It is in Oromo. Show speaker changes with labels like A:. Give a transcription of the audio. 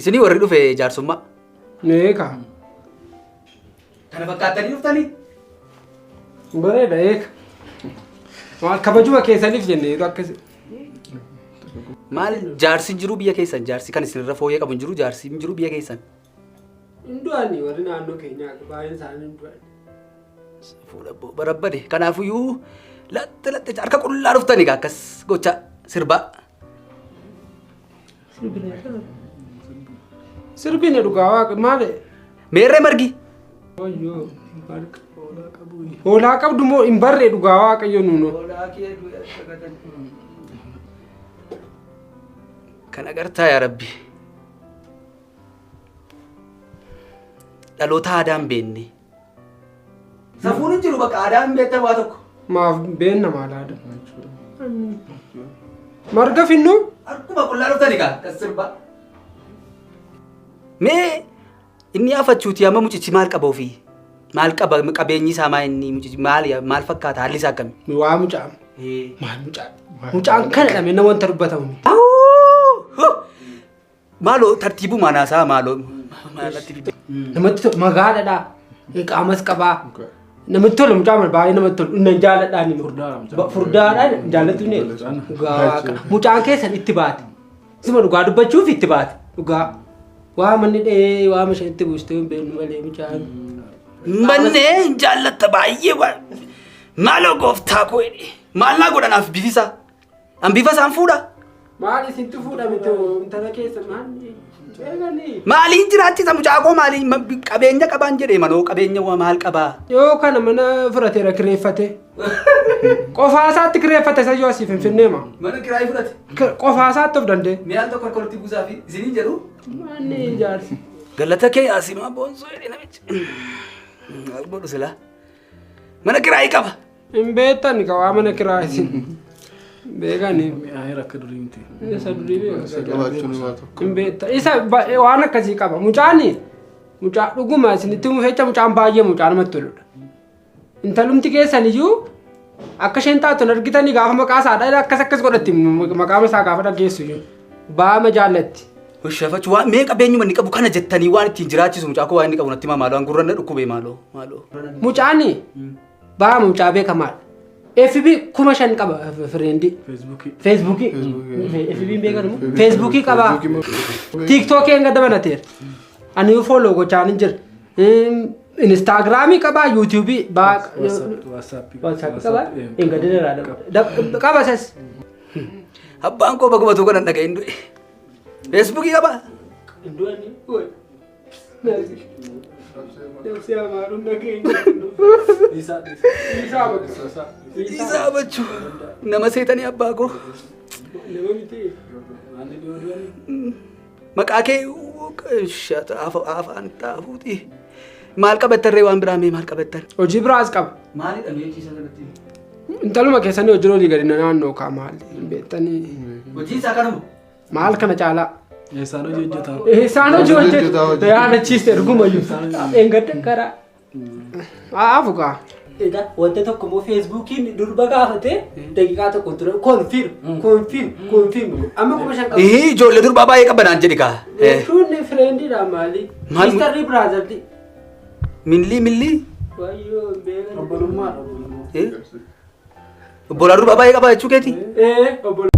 A: Isinii warri dhufe jaarsummaa.
B: Meeqa?
A: Kana fakkaatanii dhuftanii?
B: Bareeda eeka. Maal kabajuma keessaniif jennee yeroo akkasii.
A: Maal jaarsi jiru biyya keessan jaarsi kan isinirra fooyyee qabu jiru jaarsi jiru biyya keessan.
B: Hindu'ani warri naannoo keenyaa baay'een isaanii hindu'ani.
A: Fuula barabbade kanaafiyyuu latte harka qullaa dhuftanii akkas gocha sirbaa.
B: Sirbine dhugaa waaqa maali?
A: Meerree margi.
B: Wayyoo hoolaa qabdu moo hin barree dhugaa waaqayyo nuunoo.
A: Kan agartaa yaa Rabbi. Dhaloota aadaan beenne. Safuun hin jiru bakka aadaan beektaa waa tokko.
B: Maaf beenna maal aadaa? Marga finnu?
A: Akkuma qullaa dhuftanii kaa kas sirbaa. Mee inni afachuuti amma mucichi maal qaba ofii? Maal qaba qabeenyi isaa maa inni mucichi maal fakkaata haalli isaa akkami?
B: Waa mucaan. Maal mucaan? Mucaan kana dhamee nama wanta dubbatamu miti.
A: Maaloo tartiibuu manaasaa maaloo.
B: Namatti tolu magaaladhaa. Qaamas qabaa. Namatti tolu mucaan baay'ee namatti tolu. Inni jaaladhaan furdaadhaan jaallatu ni mucaan keessan itti baate. Sima dhugaa dubbachuuf itti baate. Dhugaa. Waa manni dhee waa mashan itti buustee hin beeknu malee mucaan.
A: Mannee jaallatta baay'ee waan. Maaloo gooftaa koo jedhe. Maal naa godhanaaf bifisa? An bifa isaan fuudha?
B: Maal isintu fuudhamte intala keessa maali?
A: Maaliin jiraachisa mucaa koo maaliin qabeenya qabaan jedhee manoo qabeenya maal qabaa?
B: Yoo kana mana fudhateera kireeffate. Qofaasaatti kireeffate isa yoo asii finfinnee ma?
A: Mana kiraayii fudhate?
B: Qofaasaatti of dandee.
A: Mi'aan tokko harka walitti buusaa fi isiniin jedhu?
B: Manni ijaarsi.
A: Galata kee asimaa boonsoo jedhee namichi. Godhu silaa. Mana kiraayii qaba.
B: Hin beektan qabaa mana kiraayii. Beekani.
C: Mi'aayira akka durii miti.
B: Isa durii beekaa. Hin beektan. Isa waan akkasii qaba. Mucaani. Mucaa dhuguma isinitti mufecha mucaan baay'ee mucaa namatti toludha. Intalumti keessan iyyuu akka isheen taatu argitanii gaafa maqaa isaadha akkas godhatti maqaa isaa gaafa dhageessu iyyuu. Baama jaallatti.
A: Hushafachu waan mee qabeenyuma inni qabu kana jettanii waan ittiin jiraachisu mucaa koo waan inni qabu natti maaloo angurranna dhukkubee maaloo.
B: Mucaani baama mucaa beekamaadha. FB 5,000 qaba friendii. Facebookii. FB beekanu. Facebookii qaba. TikTok enga dabalateera. Ani follow gochaan hin jira. Instagramii qaba, YouTube WhatsApp qaba. Enga dheeraadha. Qaba sas.
A: Abbaan koo bagumatu godhan dhaga'in du'e. Facebookii qaba. Isa bachu nama seetanii abbaa koo. Maqaa kee afaan xaafuuti. Maal qabattarree waan biraa mee maal qabattan?
B: Hojii biraas qaba.
A: Maalidha meechiisa kanatti?
B: Intaluma keessanii hojii olii gadi naannoo kaa maali? Beektanii.
A: Hojii isaa kanuma?
B: Maal kana caalaa?
C: Isaan hojii hojjetaa.
B: Isaan hojii hojjetaa. Yaadachiiste ergumayyuu. Engadda karaa. Afukaa. Egaa wanta tokko immoo feesbuukiin durba gaafate daqiiqaa tokko ture konfirm. Amma kuma shan qaba.
A: Ijoollee durbaa baay'ee qabanaan jedhi kaa.
B: Jechuun fireendiidha maali? Miistarrii biraazardi.
A: Milli.
B: Wayyoo beekan.
C: Obbolummaa.
A: Obbolaa durbaa baay'ee qaba jechuu keeti?
B: Obbolaa.